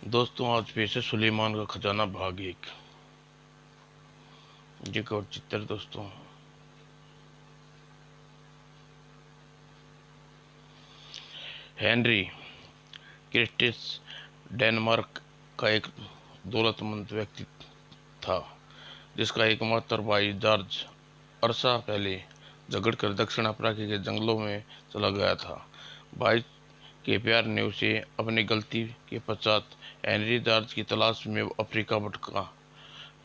दोस्तों, आज पेश है सुलेमान का खजाना भाग 1। जी का चित्र दोस्तों। हेनरी क्रिस्टिस डेनमार्क का एक दौलतमंद व्यक्ति था, जिसका एकमात्र भाई जॉर्ज अरसा पहले झगड़कर दक्षिण अफ्रीका के जंगलों में चला गया था। भाई के प्यार ने उसे अपनी गलती के पश्चात हेनरी जॉर्ज की तलाश में अफ्रीका भटका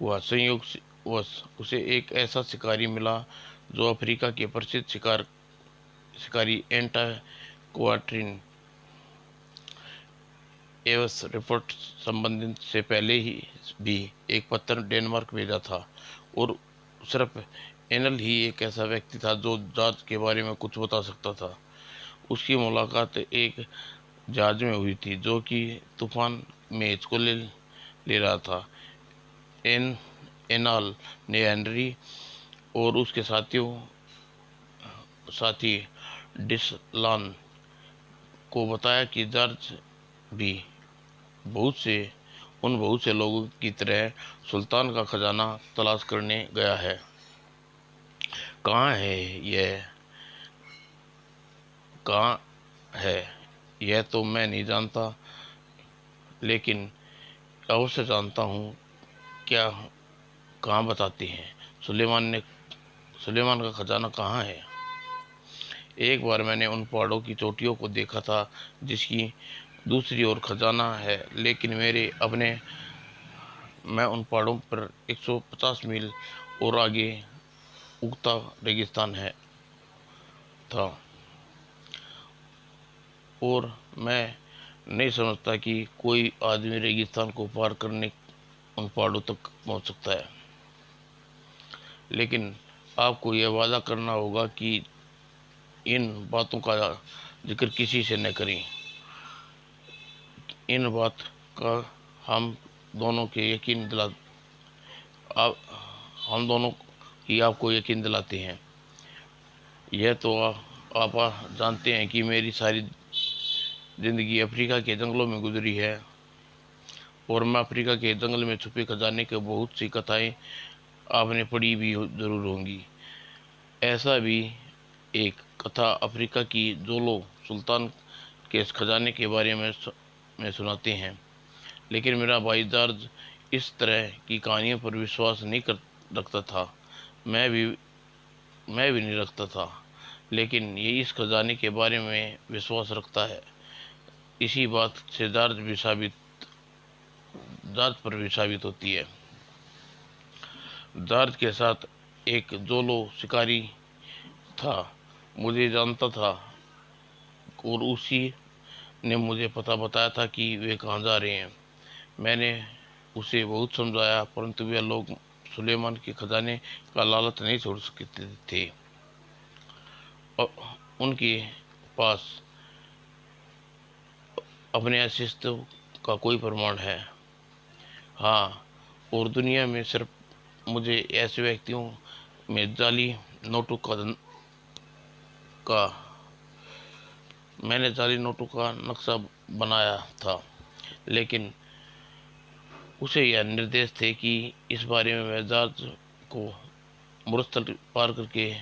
हुआ। संयोग से उसे एक ऐसा शिकारी मिला जो अफ्रीका के प्रसिद्ध शिकारी एंटा क्वाट्रिन एवस रिपोर्ट संबंधित से पहले ही भी एक पत्र डेनमार्क भेजा था, और सिर्फ एनल ही एक ऐसा व्यक्ति था जो जहाज के बारे में कुछ बता सकता था। उसकी मुलाकात एक जहाज में हुई थी जो कि तूफान में इसको ले रहा था। एनाल ने हेनरी और उसके साथी डिसलान को बताया कि जॉर्ज भी बहुत से लोगों की तरह सुल्तान का खजाना तलाश करने गया है। कहाँ है यह तो मैं नहीं जानता, लेकिन अवश्य जानता हूँ। क्या कहाँ बताते हैं? सुलेमान का खजाना कहाँ है? एक बार मैंने उन पहाड़ों की चोटियों को देखा था जिसकी दूसरी ओर खजाना है, लेकिन मैं उन पहाड़ों पर 150 मील और आगे उगता रेगिस्तान था, और मैं नहीं समझता कि कोई आदमी रेगिस्तान को पार करने उन पहाड़ों तक पहुंच सकता है। लेकिन आपको यह वादा करना होगा कि इन बातों का जिक्र किसी से न करें। इन बात का हम दोनों के यकीन दिला आप हम दोनों ही आपको यकीन दिलाते हैं। यह तो आप जानते हैं कि मेरी सारी ज़िंदगी अफ्रीका के जंगलों में गुजरी है, और मैं अफ्रीका के जंगल में छुपे खजाने की बहुत सी कथाएं आपने पढ़ी भी ज़रूर होंगी। ऐसा भी एक कथा अफ्रीका की जोलो सुल्तान के इस खजाने के बारे में सुनाते हैं। लेकिन मेरा भाई जॉर्ज इस तरह की कहानियों पर विश्वास नहीं कर रखता था। मैं भी नहीं रखता था, लेकिन ये इस खजाने के बारे में विश्वास रखता है। इसी बात से जॉर्ज पर भी साबित होती है। जॉर्ज के साथ एक जोलो शिकारी था, मुझे जानता था, और उसी ने मुझे पता बताया था कि वे कहाँ जा रहे हैं। मैंने उसे बहुत समझाया, परंतु वे लोग सुलेमान के खजाने का लालच नहीं छोड़ सकते थे। और उनके पास अपने अस्तित्व का कोई प्रमाण है। हाँ, और दुनिया में सिर्फ मुझे ऐसे व्यक्तियों में का मैंने जाली नोटों का नक्शा बनाया था, लेकिन उसे यह निर्देश थे कि इस बारे में वह जॉर्ज को मरुस्थल पार करके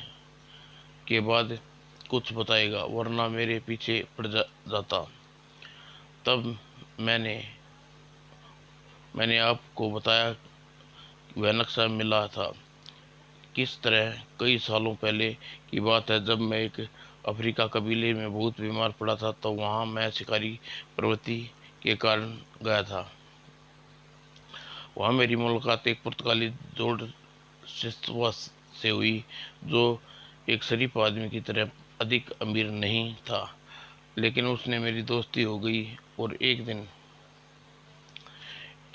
के बाद कुछ बताएगा, वरना मेरे पीछे पड़ जाता। तब मैंने आपको बताया वह नक्शा मिला था। किस तरह कई सालों पहले की बात है, जब मैं एक अफ्रीका कबीले में बहुत बीमार पड़ा था, तो वहाँ मैं शिकारी प्रवृत्ति के कारण गया था। वहाँ मेरी मुलाकात एक पुर्तगाली जोड़ से हुई, जो एक शरीफ आदमी की तरह अधिक अमीर नहीं था, लेकिन उसने मेरी दोस्ती हो गई। और एक दिन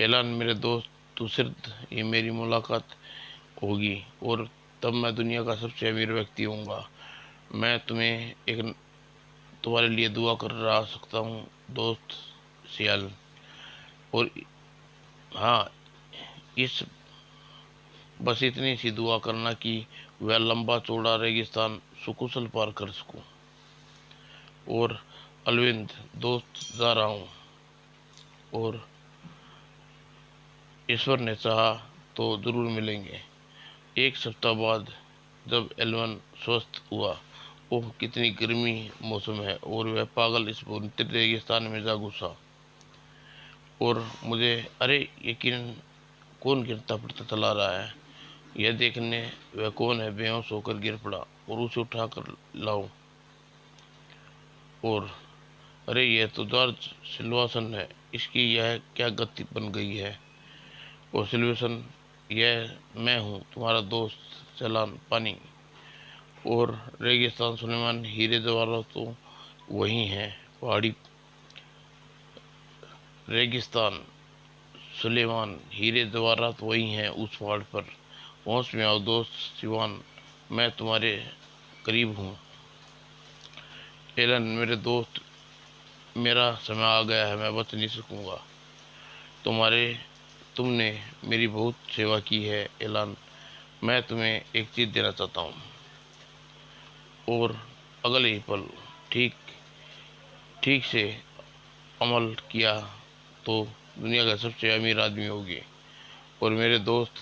ऐलान मेरे दोस्त दूसरे ही मेरी मुलाकात होगी, और तब मैं दुनिया का सबसे अमीर व्यक्ति होऊंगा। मैं तुम्हारे लिए दुआ कर रहा सकता हूँ दोस्त सियाल। और हाँ, इस बस इतनी सी दुआ करना कि वह लंबा चौड़ा रेगिस्तान सुकुशल पार कर सकूं। और अलविंद दोस्त, जा रहा हूँ। और ईश्वर ने चाहा तो ज़रूर मिलेंगे। एक सप्ताह बाद जब एल्वन स्वस्थ हुआ, ओह कितनी गर्मी मौसम है, और वह पागल इस भयंकर रेगिस्तान में जा घुसा। और मुझे अरे यकीन कौन गिरता पड़ता चला रहा है, यह देखने वह कौन है बेहोश होकर गिर पड़ा और उसे उठा कर लाऊं। और अरे यह तो जॉर्ज सिल्वासन है, इसकी यह क्या गति बन गई है। और सिल्वेशन, यह मैं हूँ तुम्हारा दोस्त सैलान पानी। और रेगिस्तान सुलेमान, हीरे जवाहरात तो वही हैं पहाड़ी। रेगिस्तान सुलेमान, हीरे जवाहरात वही हैं उस पहाड़ पर। होश में आओ दोस्त सिवान, मैं तुम्हारे करीब हूँ। एलन मेरे दोस्त, मेरा समय आ गया है, मैं बच नहीं सकूँगा। तुमने मेरी बहुत सेवा की है एलन, मैं तुम्हें एक चीज़ देना चाहता हूँ। और अगले ही पल ठीक ठीक से अमल किया तो दुनिया का सबसे अमीर आदमी होगी। और मेरे दोस्त,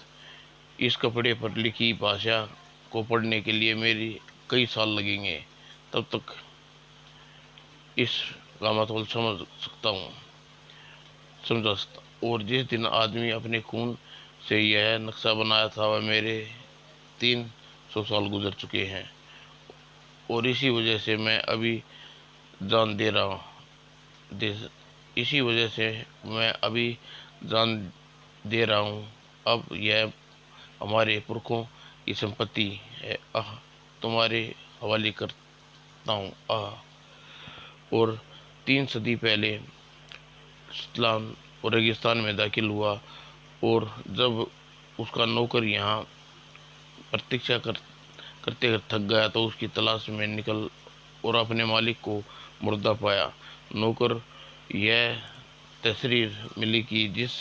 इस कपड़े पर लिखी भाषा को पढ़ने के लिए मेरी कई साल लगेंगे, तब तक इस का मतलब समझा सकता। और जिस दिन आदमी अपने खून से यह नक्शा बनाया था, वह मेरे 300 साल गुजर चुके हैं। और इसी वजह से मैं अभी जान दे रहा हूँ इसी वजह से मैं अभी जान दे रहा हूँ। अब यह हमारे पुरखों की संपत्ति है, तुम्हारे हवाले करता हूँ। और 3 सदी पहले इस्लाम और रेगिस्तान में दाखिल हुआ, और जब उसका नौकर यहाँ प्रतीक्षा करते थक गया तो उसकी तलाश में निकल और अपने मालिक को मुर्दा पाया। नौकर यह तस्रीर मिली कि जिस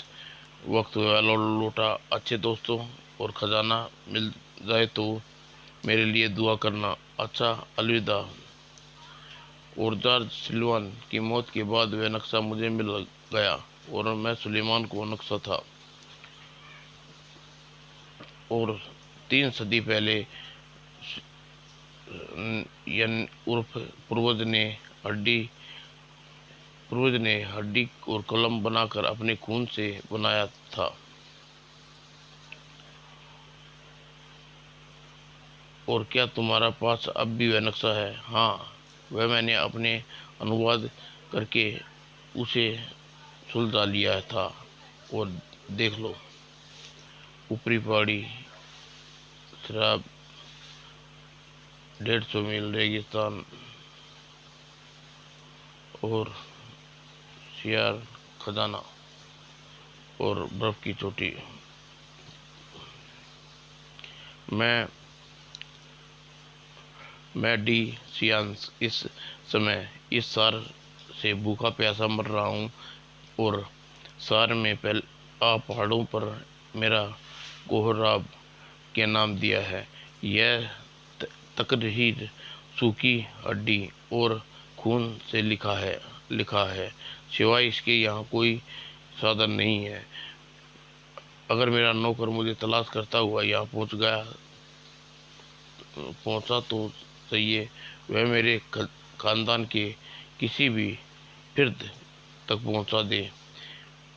वक्त वह लौटा, अच्छे दोस्तों और खजाना मिल जाए तो मेरे लिए दुआ करना। अच्छा, अलविदा। और जॉर्ज सिल्वान की मौत के बाद वह नक्शा मुझे मिल गया, और मैं सुलेमान को नक्शा था। और 3 सदी पहले उर्फ पूर्वज ने हड्डी और कलम बनाकर अपने खून से बनाया था। और क्या तुम्हारा पास अब भी वह नक्शा है? हाँ, वह मैंने अपने अनुवाद करके उसे सुलझा लिया था। और देख लो, ऊपरी पहाड़ी, शराब, 150 मील रेगिस्तान और सियार खजाना और बर्फ की चोटी। मैं डी सियांस इस समय इस सार से भूखा प्यासा मर रहा हूँ। और सार में पहाड़ों पर मेरा कोहराब के नाम दिया है। यह तकरीर सूखी हड्डी और खून से लिखा है। सिवाय इसके यहाँ कोई साधन नहीं है। अगर मेरा नौकर मुझे तलाश करता हुआ यहाँ पहुँचा तो सही है, वह मेरे खानदान के किसी भी फिर्द तक पहुँचा दे,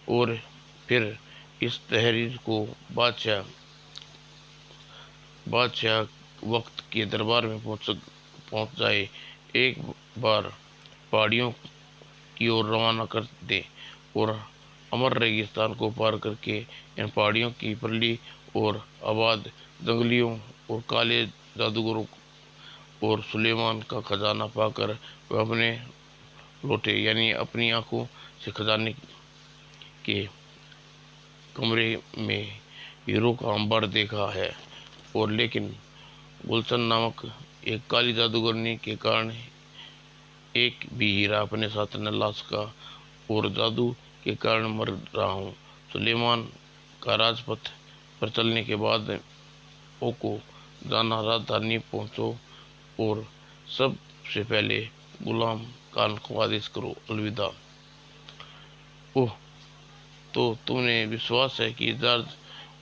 और फिर इस तहरीर को बादशाह वक्त के दरबार में पहुँच जाए। एक बार पहाड़ियों की ओर रवाना कर दे, और अमर रेगिस्तान को पार करके इन पहाड़ियों की पल्ली और आबाद जंगलियों और काले जादूगरों और सुलेमान का खजाना पाकर वह अपने लौटे, यानी अपनी आंखों से खजाने के कमरे में हीरो का अंबार देखा है। और लेकिन गुलशन नामक एक काली जादूगरनी के कारण एक भी हीरा अपने साथ न ला सका, और जादू के कारण मर रहा हूँ। सुलेमान का राजपथ पर चलने के बाद को जाना राजधानी पहुँचो, और सबसे पहले गुलाम खान को आदेश करो। अलविदा। ओह, तो तुम्हें विश्वास है कि जॉर्ज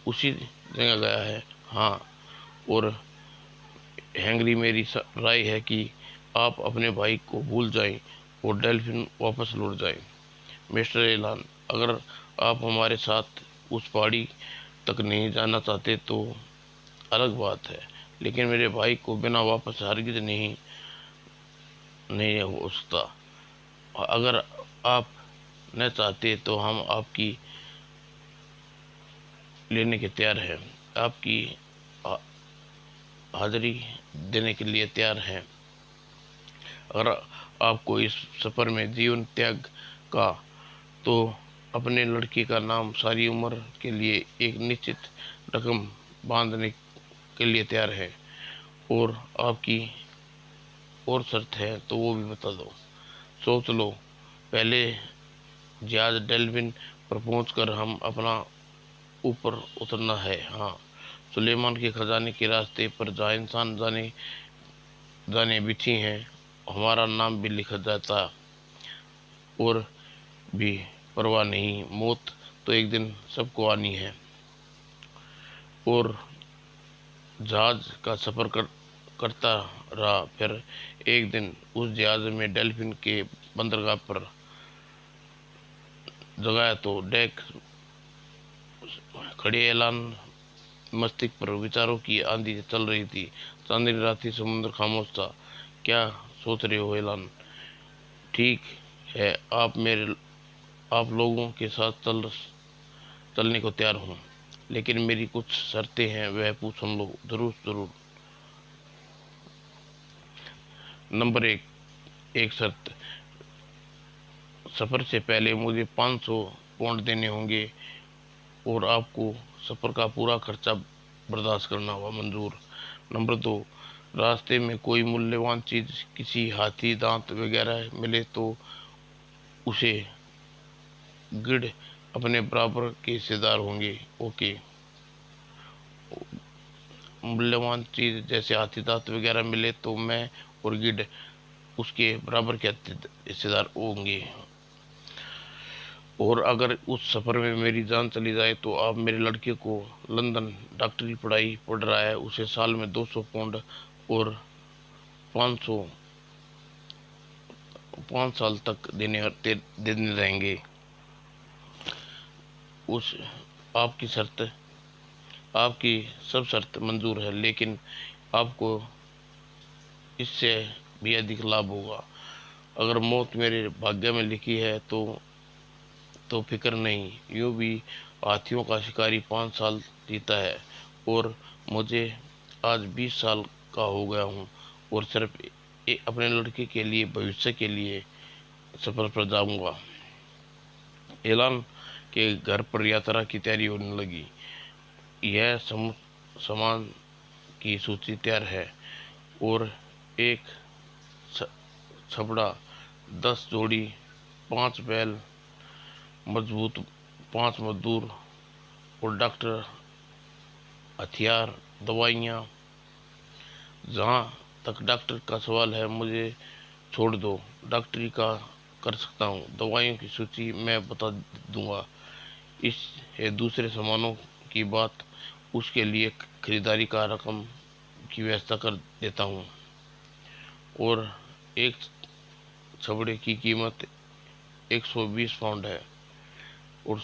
उसी जगह गया है? हाँ, और हेनरी, मेरी राय है कि आप अपने भाई को भूल जाएं और डेल्फिन वापस लौट जाएं। मिस्टर एलन, अगर आप हमारे साथ उस पहाड़ी तक नहीं जाना चाहते तो अलग बात है, लेकिन मेरे भाई को बिना वापस हरगिज नहीं हो सकता। अगर आप न चाहते तो हम आपकी लेने के तैयार हैं, आपकी हा- हाजिरी देने के लिए तैयार हैं। अगर आपको इस सफ़र में जीवन त्याग का, तो अपने लड़के का नाम सारी उम्र के लिए एक निश्चित रकम बांधने के लिए तैयार है, और आपकी और शर्त है तो वो भी बता दो। सोच लो, पहले जहाज डेल्विन पर पहुंचकर हम अपना ऊपर उतरना है। हाँ, सुलेमान के खजाने के रास्ते पर जहाँ इंसान जाने जाने बिछी हैं, हमारा नाम भी लिखा जाता, और भी परवाह नहीं, मौत तो एक दिन सबको आनी है। और जहाज का सफ़र करता रहा। फिर एक दिन उस जहाज में डेल्फिन के बंदरगाह पर जगाया तो डेक खड़े एलान मस्तिष्क पर विचारों की आंधी चल रही थी। चांदनी रात थी, समुद्र खामोश था। क्या सोच रहे हो एलान? ठीक है, आप लोगों के साथ चलने को तैयार हूँ, लेकिन मेरी कुछ शर्तें हैं, वह सुन लो। जरूर जरूर। नंबर एक शर्त, सफ़र से पहले मुझे 500 पाउंड देने होंगे, और आपको सफ़र का पूरा खर्चा बर्दाश्त करना हुआ मंजूर। नंबर 2, रास्ते में कोई मूल्यवान चीज़, किसी हाथी दांत वगैरह मिले तो उसे गिड अपने बराबर के हिस्सेदार होंगे। ओके, मूल्यवान चीज़ जैसे हाथी दांत वगैरह मिले तो मैं और गिड उसके बराबर के हिस्सेदार होंगे। और अगर उस सफ़र में मेरी जान चली जाए तो आप मेरे लड़के को लंदन डॉक्टरी पढ़ाई पढ़ रहा है, उसे साल में 200 पाउंड और 500 5 साल तक देने रहेंगे। उस आपकी शर्त आपकी सब शर्त मंजूर है, लेकिन आपको इससे भी अधिक लाभ होगा। अगर मौत मेरे भाग्य में लिखी है तो फिक्र नहीं। यूं भी हाथियों का शिकारी 5 साल जीता है, और मुझे आज 20 साल का हो गया हूँ, और सिर्फ अपने लड़के के लिए, भविष्य के लिए सफर पर जाऊंगा। एलान के घर पर यात्रा की तैयारी होने लगी। यह सामान की सूची तैयार है, और एक छबड़ा, 10 जोड़ी, 5 बैल, मजबूत 5 मजदूर, और डॉक्टर, हथियार, दवाइयाँ। जहाँ तक डॉक्टर का सवाल है, मुझे छोड़ दो, डॉक्टरी का कर सकता हूँ, दवाइयों की सूची मैं बता दूंगा। इस दूसरे सामानों की बात, उसके लिए खरीदारी का रकम की व्यवस्था कर देता हूँ। और एक छबड़े की कीमत 120 पाउंड है, और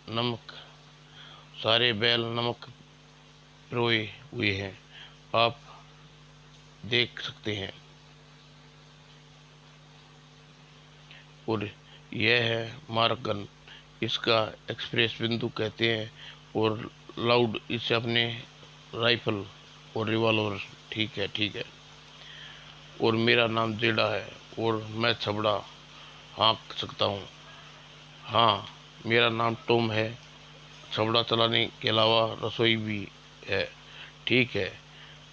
नमक सारे बैल नमक पिरोए हुए हैं, आप देख सकते हैं। और यह है मार्क गन, इसका एक्सप्रेस बिंदु कहते हैं, और लाउड इसे अपने राइफल और रिवॉल्वर। ठीक है, ठीक है। और मेरा नाम जेडा है, और मैं छबड़ा हाँक सकता हूँ। हाँ, मेरा नाम टॉम है, छबड़ा चलाने के अलावा रसोई भी है। ठीक है,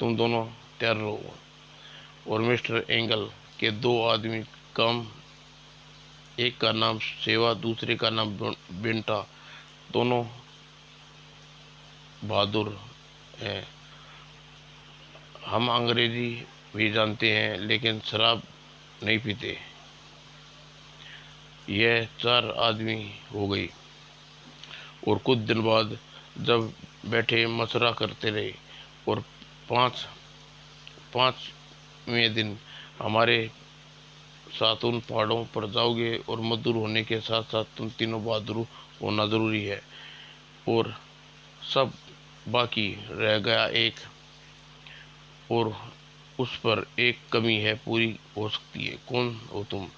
तुम दोनों तैयार रहो। और मिस्टर एंगल के 2 आदमी कम, एक का नाम सेवा, दूसरे का नाम बेंटा, दोनों बहादुर हैं। हम अंग्रेजी भी जानते हैं, लेकिन शराब नहीं पीते। यह 4 आदमी हो गई। और कुछ दिन बाद जब बैठे मशवरा करते रहे, और पाँच 5वें दिन हमारे साथ उन पहाड़ों पर जाओगे, और मजदूर होने के साथ साथ तुम तीनों बहादुर होना ज़रूरी है। और सब बाकी रह गया एक, और उस पर एक कमी है, पूरी हो सकती है। कौन हो तुम?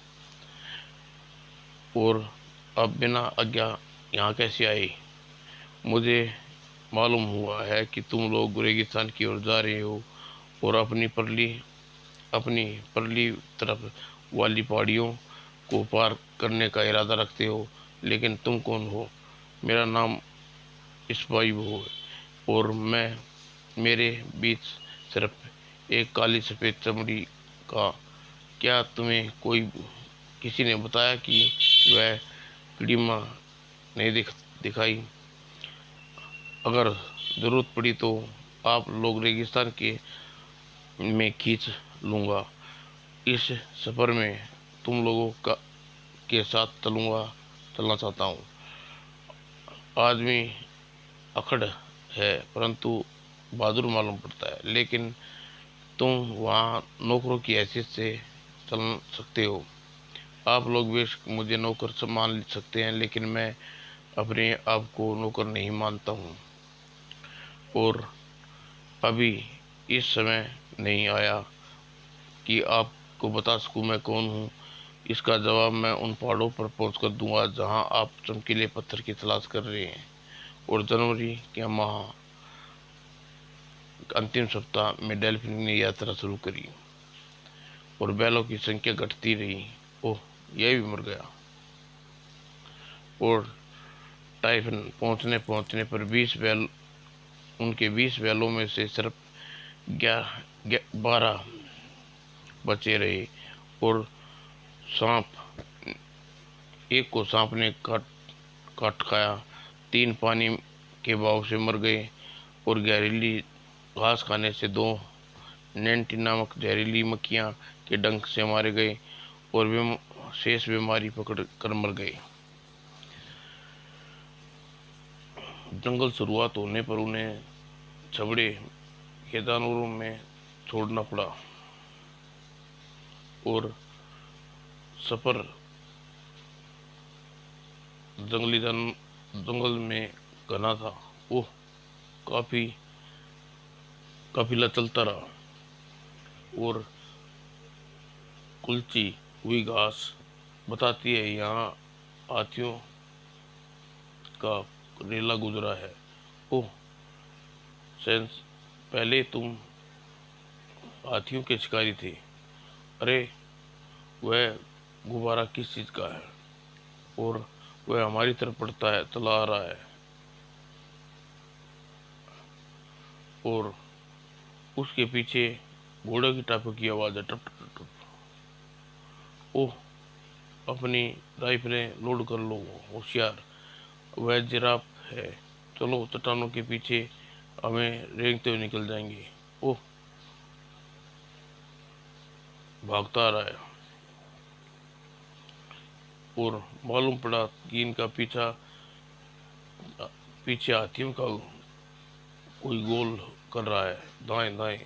और अब बिना आज्ञा यहाँ कैसे आए? मुझे मालूम हुआ है कि तुम लोग रेगिस्तान की ओर जा रहे हो, और अपनी परली तरफ वाली पहाड़ियों को पार करने का इरादा रखते हो। लेकिन तुम कौन हो? मेरा नाम इस्माइल है, और मेरे बीच सिर्फ एक काली सफ़ेद चमड़ी का। क्या तुम्हें किसी ने बताया कि वह कीड़िमा नहीं दिखाई? अगर ज़रूरत पड़ी तो आप लोग रेगिस्तान के में खींच लूँगा। इस सफ़र में तुम लोगों के साथ चलना चाहता हूँ। आदमी अकड़ है, परंतु बहादुर मालूम पड़ता है। लेकिन तुम वहाँ नौकरों की हैसियत से चल सकते हो। आप लोग बेशक मुझे नौकर मान सकते हैं, लेकिन मैं अपने आप को नौकर नहीं मानता हूँ। और अभी इस समय नहीं आया कि आपको बता सकूँ मैं कौन हूँ। इसका जवाब मैं उन पहाड़ों पर पहुंचकर दूंगा जहां आप चमकीले पत्थर की तलाश कर रहे हैं। और जनवरी के माह अंतिम सप्ताह में डेल्फिन ने यात्रा शुरू करी, और बैलों की संख्या घटती रही। ओह, यह भी मर गया। और टाइफन पहुंचने पर 20 बैलों में से सिर्फ 12 बचे रहे। और एक को सांप ने काट खाया। 3 पानी के बहाव से मर गए, और गहरीली घास खाने से 2 नेंटी नामक जहरीली मक्खियाँ के डंक से मारे गए, और वे शेष बीमारी पकड़ कर मर गए। जंगल शुरुआत होने पर उन्हें छबड़े के जानवरों में छोड़ना पड़ा, और सफ़र जंगल में घना था। ओह, काफिला चलता रहा, और कुलची हुई घास बताती है यहाँ हाथियों का रेला गुजरा है। ओह सेंस, पहले तुम हाथियों के शिकारी थे। अरे, वह गुब्बारा किस चीज़ का है? और वह हमारी तरफ पड़ता है, चला आ रहा है। और उसके पीछे घोड़े की टापों की आवाज़ है, टप टप टप। ओह, अपनी राइफलें लोड कर लो, होशियार, वह जिराफ है। चलो, चट्टानों के पीछे हमें रेंगते हुए निकल जाएंगे। ओह, भागता आ रहा है। और मालूम पड़ा कि इनका पीछे हाथियों का कोई गोल कर रहा है, दाएं दाएं।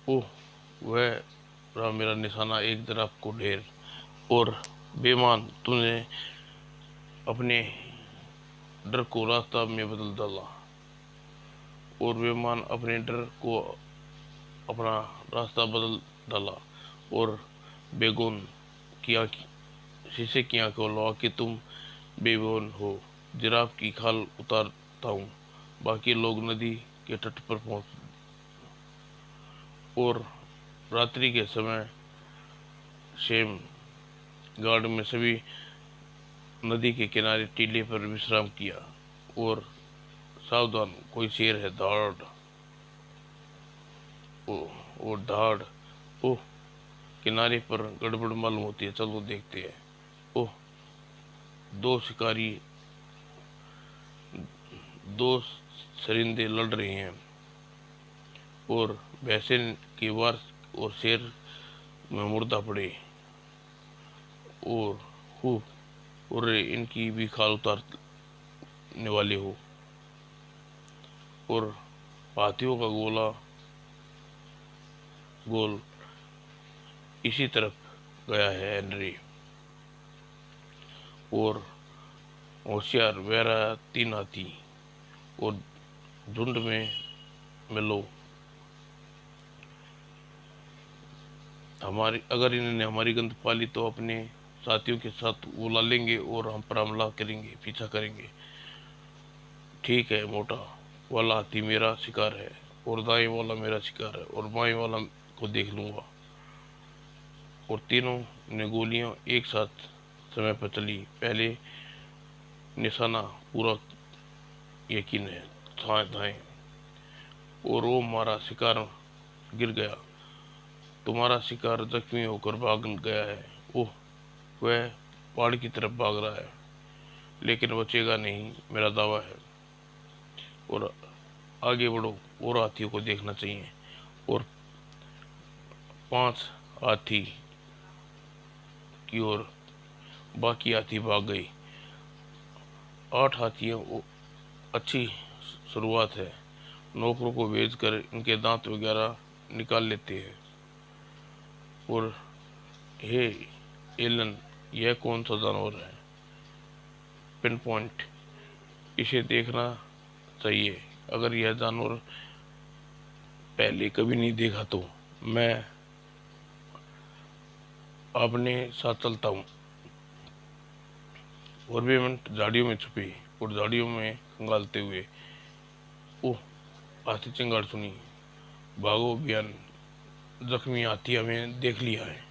ओह, वह रहा मेरा निशाना, एक जिराफ को ढेर। और बेईमान, तूने अपने डर को रास्ता में बदल डाला। और बेईमान, अपने डर को अपना रास्ता बदल डाला। और बेगुन किया शीशे की आंखें लगा कि तुम बेगुन हो। जिराफ की खाल उतारता हूँ। बाकी लोग नदी के तट पर पहुंच। और रात्रि के समय शेम गार्ड में सभी नदी के किनारे टीले पर विश्राम किया। और सावधान, कोई शेर है, धाड़। ओह, किनारे पर गड़बड़ मालूम होती है, चलो देखते हैं। ओह, दो शिकारी, 2 सरिंदे लड़ रहे हैं, और भैंसे की वार और शेर में मुर्दा पड़े। और हु और इनकी भी खाल उतारने वाले हो। और हाथियों का गोल इसी तरफ गया है हेनरी। और होशियार वेरा 3 हाथी और झुंड में मिलो। अगर इन्होंने हमारी गंध पाली तो अपने साथियों के साथ बुला लेंगे और हम पर हमला करेंगे, पीछा करेंगे। ठीक है, मोटा वाला हाथी मेरा शिकार है और दाएं वाला मेरा शिकार है और बाएं वाला को देख लूंगा। और तीनों ने गोलियां एक साथ समय पर चली। पहले निशाना पूरा यकीन है, दाएं। और वो हमारा शिकार गिर गया। तुम्हारा शिकार जख्मी होकर भाग गया है। ओह, वह पहाड़ की तरफ भाग रहा है, लेकिन बचेगा नहीं, मेरा दावा है। और आगे बढ़ो और हाथियों को देखना चाहिए। और 5 हाथी की ओर बाकी हाथी भाग गई। 8 हाथियों अच्छी शुरुआत है। नौकरों को भेजकर इनके दांत वगैरह निकाल लेते हैं। और हे एलन, यह कौन सा जानवर है? पिन पॉइंट, इसे देखना चाहिए। अगर यह जानवर पहले कभी नहीं देखा तो मैं अपने साथ चलता हूँ। और भी मिनट झाड़ियों में छुपे और झाड़ियों में खंगालते हुए ओह, हाथी चिंगार सुनी। भागो अभियान, जख्मी हाथी हमें देख लिया है।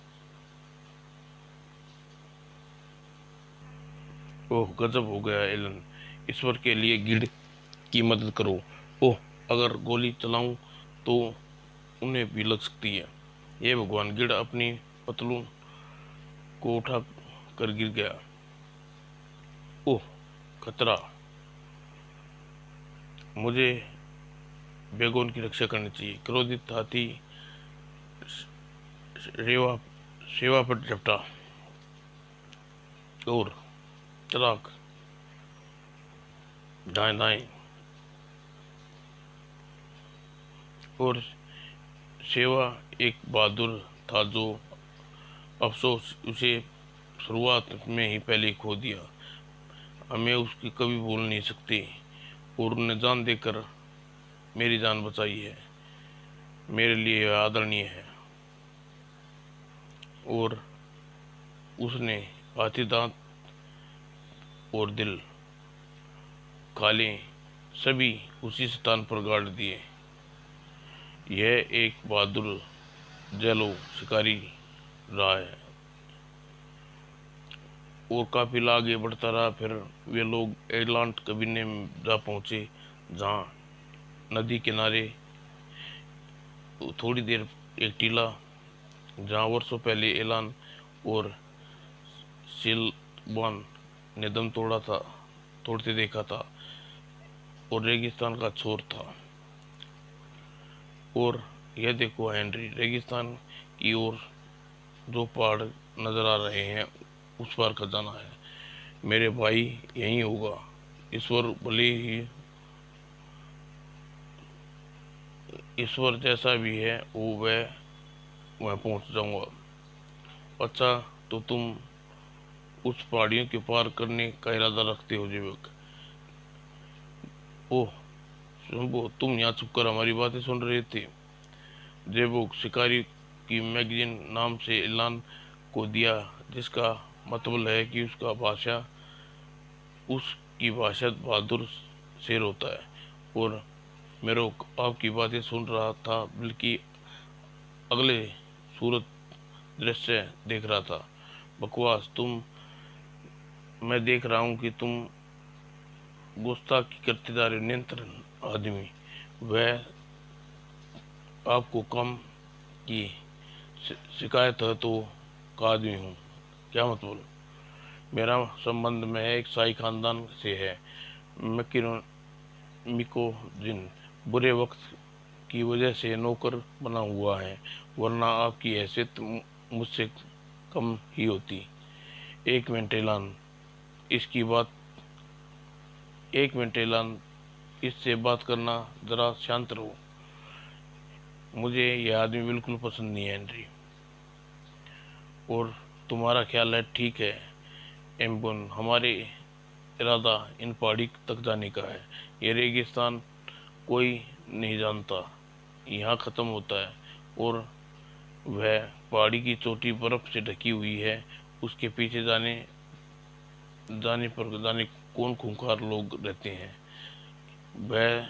ओह, गजब हो गया एलन, ईश्वर के लिए गिड़ की मदद करो। ओह, अगर गोली चलाऊं तो उन्हें भी लग सकती है। ये भगवान, गिड़ अपनी पतलून को उठा कर गिर गया। ओह, खतरा, मुझे बेगोन की रक्षा करनी चाहिए। क्रोधित हाथी रेवा सेवा पर झपटा और चलाक दाएं दाएं। और सेवा एक बहादुर था जो अफसोस उसे शुरुआत में ही पहले खो दिया। हमें उसकी कभी भूल नहीं सकते। और उन्हें जान देकर मेरी जान बचाई है। मेरे लिए यह आदरणीय है। और उसने हाथी दांत और दिल खाले सभी उसी स्थान पर गाड़ दिए। यह एक बहादुर जैलो शिकारी रहा है। और काफिला आगे बढ़ता रहा। फिर वे लोग एटलांट कबीले में जा पहुंचे, जहां नदी किनारे थोड़ी देर एक टीला, जहां वर्षों पहले एलान और सिलवान ने दम तोड़ते देखा था। और रेगिस्तान का छोर था। और यह देखो हेनरी, रेगिस्तान की ओर जो पहाड़ नजर आ रहे हैं उस पार खजाना है। मेरे भाई, यही होगा। ईश्वर जैसा भी है वो वह पहुंच जाऊंगा। अच्छा, तो तुम उस पहाड़ियों के पार करने का इरादा रखते हो युवक? ओह शंभू, तुम यहाँ छुपकर हमारी बातें सुन रहे थे। जेबोक शिकारी की मैगजीन नाम से ऐलान को दिया, जिसका मतलब है कि उसकी भाषा बहादुर शेर होता है। और मेरोक आपकी बातें सुन रहा था, बल्कि अगले सूरत दृश्य देख रहा था। बकवास, मैं देख रहा हूँ कि तुम गुस्ताखी करते जा रहे हो। नियंत्रण आदमी, वह आपको कम की शिकायत है तो का आदमी हूँ। क्या मतलब? मेरा संबंध में एक शाही खानदान से है। मिको जिन बुरे वक्त की वजह से नौकर बना हुआ है, वरना आपकी हैसियत मुझसे कम ही होती। एक मिनट ऐलान, इसकी बात, एक मिनट ऐलान, इससे बात करना, जरा शांत रहो। मुझे यह आदमी बिल्कुल पसंद नहीं है हेनरी। और तुम्हारा ख्याल है, ठीक है एम्बुन, हमारे इरादा इन पहाड़ी तक जाने का है। ये रेगिस्तान कोई नहीं जानता यहाँ ख़त्म होता है, और वह पहाड़ी की चोटी बर्फ से ढकी हुई है। उसके पीछे जाने जाने पर जाने कौन खूंखार लोग रहते हैं। वह,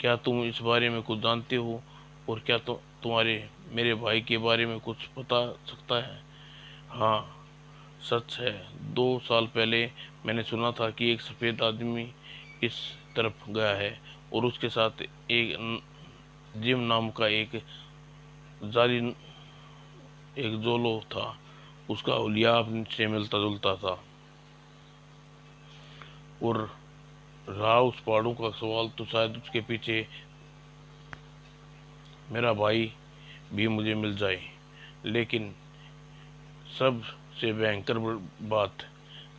क्या तुम इस बारे में कुछ जानते हो? और क्या तुम्हारे मेरे भाई के बारे में कुछ पता सकता है? हाँ, सच है, 2 साल पहले मैंने सुना था कि एक सफ़ेद आदमी इस तरफ गया है, और उसके साथ एक जिम नाम का जाली एक जोलो था। उसका हुलिया से मिलता जुलता था। और रहा उस पहाड़ों का सवाल, तो शायद उसके पीछे मेरा भाई भी मुझे मिल जाए। लेकिन सबसे भयंकर बात,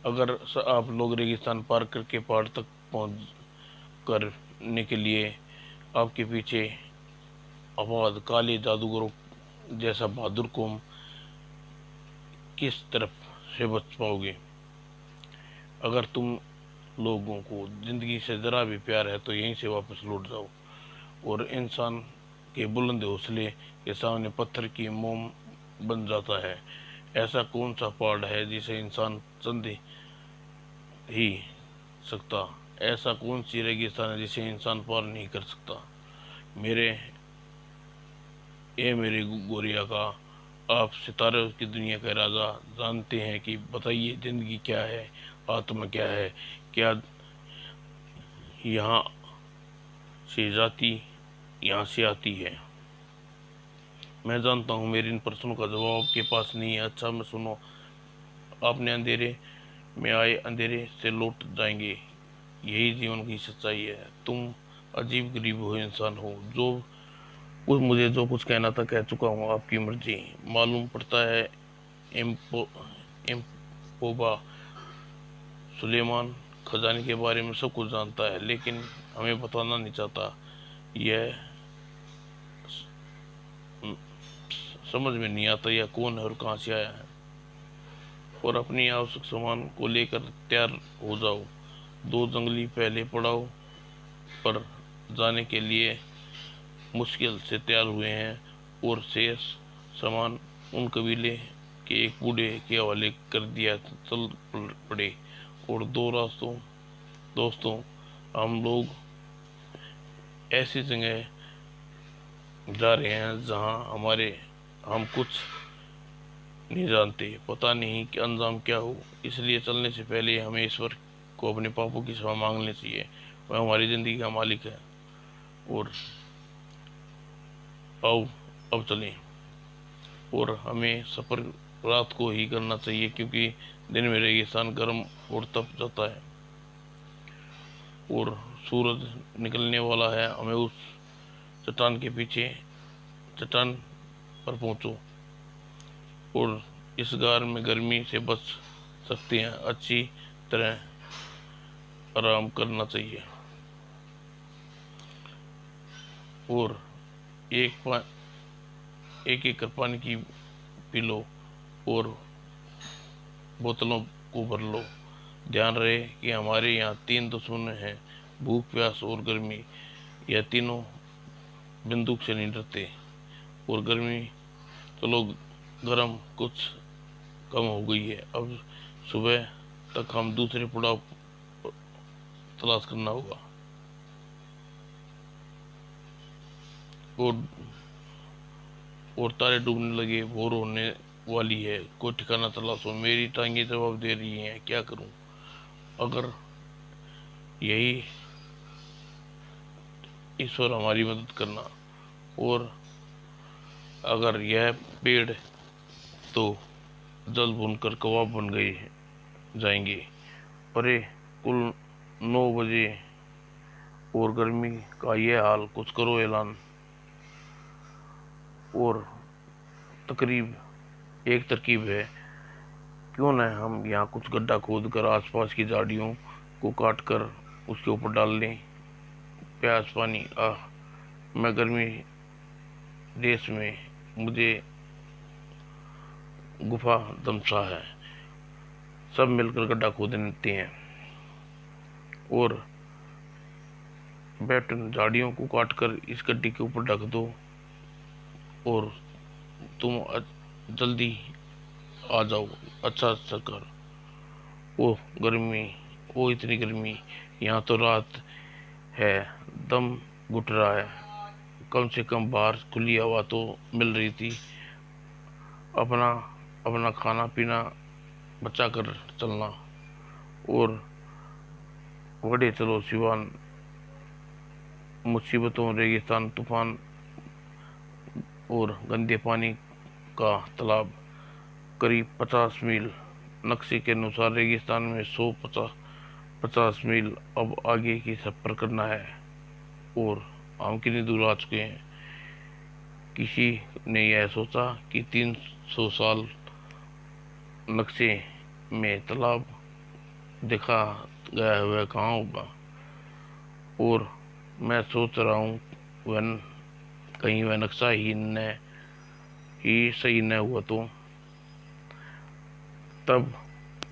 अगर आप लोग रेगिस्तान पार करके पहाड़ तक पहुंच करने के लिए आपके पीछे अवध काले जादूगरों जैसा बहादुर कौम, किस तरफ से बच पाओगे? अगर तुम लोगों को जिंदगी से जरा भी प्यार है तो यहीं से वापस लौट जाओ, और इंसान के बुलंद हौसले के सामने पत्थर की मोम बन जाता है। ऐसा कौन सा पहाड़ है जिसे इंसान चंद ही सकता? ऐसा कौन सी रेगिस्तान है जिसे इंसान पार नहीं कर सकता? मेरे मेरे गोरिया का, आप सितारे की दुनिया के राजा जानते हैं कि, बताइए जिंदगी क्या है, आत्मा क्या है, क्या यहाँ से जाती यहाँ से आती है? मैं जानता हूँ मेरे इन प्रश्नों का जवाब आपके पास नहीं है। अच्छा मैं सुनो, आपने अंधेरे में आए, अंधेरे से लौट जाएंगे, यही जीवन की सच्चाई है। तुम अजीब गरीब हो, इंसान हो, जो कुछ मुझे जो कुछ कहना था कह चुका हूँ, आपकी मर्जी। मालूम पड़ता है एम्पो एम्पोबा सुलेमान खजाने के बारे में सब कुछ जानता है, लेकिन हमें बताना नहीं चाहता। यह समझ में नहीं आता यह कौन है और कहाँ से आया है। और अपनी आवश्यक सामान को लेकर तैयार हो जाओ। 2 जंगली पहले पड़ाव पर जाने के लिए मुश्किल से तैयार हुए हैं, और शेष सामान उन कबीले के एक बूढ़े के हवाले कर दिया, चल पड़े। और दोस्तों, हम लोग ऐसी जगह जा रहे हैं जहां हम कुछ नहीं जानते, पता नहीं कि अंजाम क्या हो। इसलिए चलने से पहले हमें ईश्वर को अपने पापों की क्षमा मांगनी चाहिए। वह हमारी जिंदगी का मालिक है। और आओ अब चलें। और हमें सफ़र रात को ही करना चाहिए, क्योंकि दिन में रेगिस्तान गर्म और तप जाता है, और सूरज निकलने वाला है। हमें उस चट्टान के पीछे चट्टान पर पहुंचो, और इस गार में गर्मी से बच सकते हैं। अच्छी तरह आराम करना चाहिए, और एक एक कर पानी की पी लो, और बोतलों को भर लो। ध्यान रहे कि हमारे यहाँ 3 दुश्मन हैं, भूख, प्यास और गर्मी। यह तीनों बंदूक से नहीं डरते। और गर्मी, चलो गर्म कुछ कम हो गई है। अब सुबह तक हम दूसरे पड़ाव तलाश करना होगा। और तारे डूबने लगे, भोर होने वाली है, कोई ठिकाना तलाशो। मेरी टांगे जवाब दे रही हैं, क्या करूं? अगर यही ईश्वर हमारी मदद करना, और अगर यह पेड़ तो जल भुनकर कबाब बन गए जाएंगे। अरे, कुल 9 बजे और गर्मी का यह हाल, कुछ करो ऐलान। और एक तरकीब है, क्यों न हम यहाँ कुछ गड्ढा खोद कर आसपास की झाड़ियों को काट कर उसके ऊपर डाल लें प्यास पानी। मैं गर्मी देश में, मुझे गुफा दमसा है। सब मिलकर गड्ढा खोदते हैं और बैठन झाड़ियों को काट कर इस गड्ढे के ऊपर ढक दो और तुम जल्दी आ जाओ। अच्छा अच्छा कर। ओह गर्मी, ओ इतनी गर्मी, यहाँ तो रात है, दम घुट रहा है। कम से कम बाहर खुली हवा तो मिल रही थी। अपना अपना खाना पीना बचा कर चलना और बढ़े चलो सिवान मुसीबतों, रेगिस्तान, तूफान और गंदे पानी का तालाब। करीब 50 मील नक्शे के अनुसार रेगिस्तान में 150 मील अब आगे की सफर करना है। और हम कितनी दूर आ चुके हैं। किसी ने यह सोचा कि 300 साल नक्शे में तालाब देखा गया हुआ कहाँ होगा। और मैं सोच रहा हूँ वह कहीं वह नक्शा ही सही न हुआ तो। तब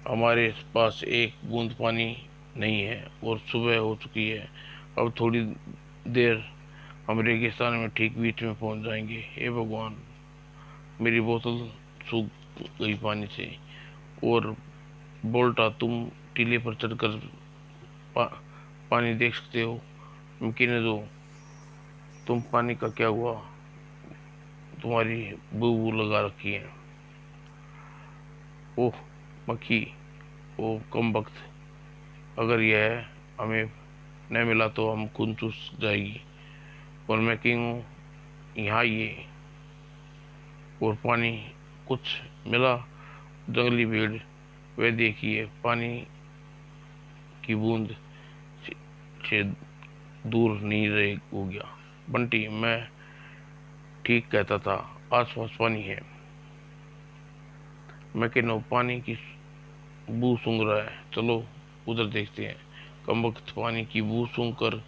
हमारे पास एक बूंद पानी नहीं है और सुबह हो चुकी है। अब थोड़ी देर हम रेगिस्तान में ठीक बीच में पहुंच जाएंगे। हे भगवान, मेरी बोतल सूख गई पानी से। और बोल्टा, तुम टीले पर चढ़कर पा, पानी देख सकते हो। मुमकिन है, दो तुम पानी का क्या हुआ, तुम्हारी बू लगा रखी है। ओह मक्खी, ओह कम वक्त, अगर यह हमें न मिला तो हम खून चूस जाएगी। और मैं किंग हूँ यहाँ ये। और पानी कुछ मिला? जंगली भेड़, वे देखिए पानी की बूंद से दूर नहीं रह हो गया। बंटी, मैं ठीक कहता था, आसपास पानी है। मैं कहना पानी की बू सूंघ रहा है, चलो उधर देखते हैं। कमबख्त पानी की बू सूंघ कर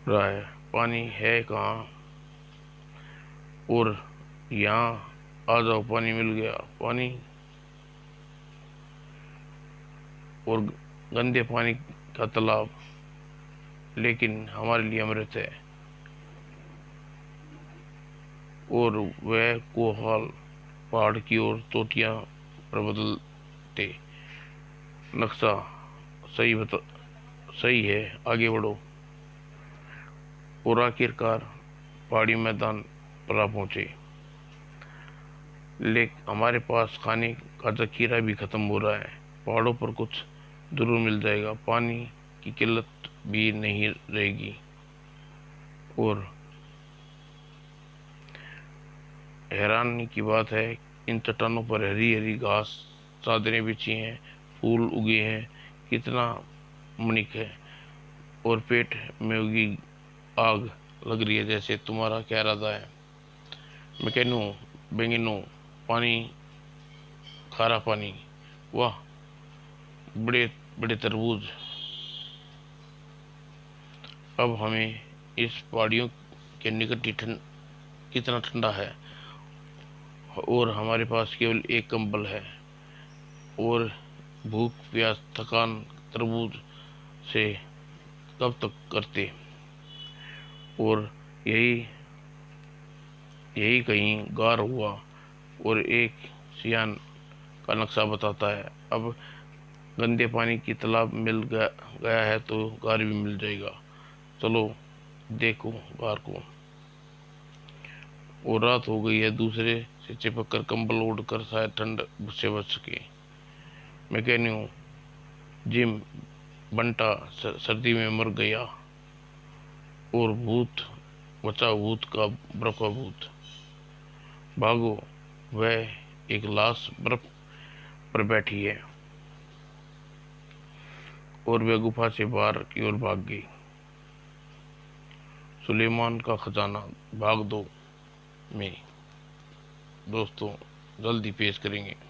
रहा है, पानी है कहाँ? और यहाँ आ जाओ, पानी मिल गया। पानी और गंदे पानी का तालाब, लेकिन हमारे लिए अमृत है। और वह कोहाल पहाड़ की ओर चोटियां पर बदलते। नक्शा सही है, आगे बढ़ो। और आखिरकार पहाड़ी मैदान पर आ पहुंचे। लेकिन हमारे पास खाने का जखीरा भी खत्म हो रहा है। पहाड़ों पर कुछ जरूर मिल जाएगा, पानी की किल्लत भी नहीं रहेगी। और हैरानी की बात है, इन चट्टानों पर हरी हरी घास, चादरें बिछी हैं, फूल उगे हैं। कितना मणिक है। और पेट में उगी आग लग रही है, जैसे तुम्हारा क्या इरादा है? मैं कहूँ बेंगिनो, पानी, खारा पानी, वाह बड़े बड़े तरबूज। अब हमें इस पहाड़ियों के निकट ही कितना ठंडा है। और हमारे पास केवल एक कंबल है। और भूख प्यास थकान तरबूज से कब तक करते। और यही यही कहीं गार हुआ और एक सियान का नक्शा बताता है। अब गंदे पानी की तालाब मिल गया है तो गार भी मिल जाएगा। चलो देखो गार को। और रात हो गई है, दूसरे से चिपक कर कंबल ओढ़कर शायद ठंड से बच सके। मैं कहनी हूँ जिम, बंटा सर्दी में मर गया और भूत बचा, भूत का बर्फ का भूत। भागो, वह एक लाश बर्फ पर बैठी है। और वह गुफा से बाहर की ओर भाग गई। सुलेमान का खजाना भाग दो में दोस्तों जल्दी पेश करेंगे।